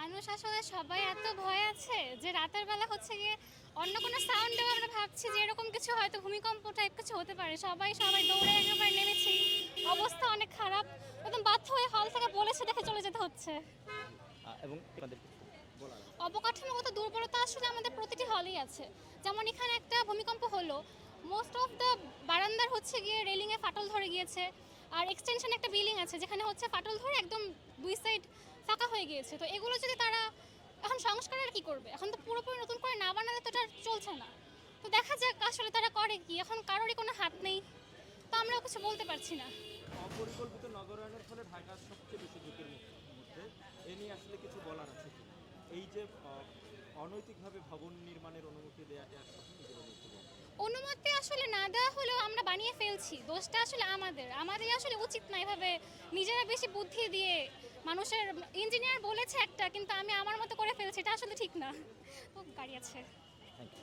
মানুষ আসলে সবাই এত ভয় আছে যে রাতের বেলা হচ্ছে গিয়ে অন্য কোনো সাউন্ডেও আমরা ভাবছি যে এরকম কিছু হয়তো ভূমিকম্প টাইপ কিছু হতে পারে। সবাই সবাই দৌড়ে একেবারে নেমেছি। অবস্থা অনেক খারাপ। একদম বাধ্য হয়ে হল থেকে বলেছে দেখে চলে যেতে হচ্ছে। জি। এবং আপনাদের কিছু বলার আছে। অবকাঠামোগত দুর্বলতা আসলে আমাদের প্রতিটি হলেই আছে। যেমন এখানে একটা ভূমিকম্প হলো, মোস্ট অফ দ্য বারান্দার হচ্ছে গিয়ে রেলিংয়ে ফাটল ধরে গিয়েছে। আর এক্সটেনশন একটা বিল্ডিং আছে যেখানে হচ্ছে ফাটল ধরে একদম দুই সাইড ফাঁকা হয়ে গিয়েছে। তো এগুলো যদি তারা এখন সংস্কারের কি করবে? এখন তো পুরোপুরি নতুন করে না বানালে তো এটা চলছে না। তো দেখা যাক আসলে তারা করে কি। এখন কারোরই কোনো হাত নেই। তো আমরাও কিছু বলতে পারছি না। অপরিকল্পিত নগরায়নের ফলে ঢাকা সবচেয়ে বেশি ঝুঁকির মধ্যে। এ নিয়ে আসলে কিছু বলার আছে কি? এই যে অনৈতিকভাবে ভবন নির্মাণের অনুমতি দেওয়া এর সাথে নিজেরা দেখতে পাবো। অনুমতি আসলে না দেওয়া হলেও আমরা বানিয়ে ফেলছি। দোষটা আসলে আমাদেরই আসলে উচিত না এভাবে নিজেরা বেশি বুদ্ধি দিয়ে মানুষের। ইঞ্জিনিয়ার বলেছে একটা, কিন্তু আমি আমার মতো করে ফেলছি, এটা আসলে ঠিক না। তো গাড়ি আছে। Thank you.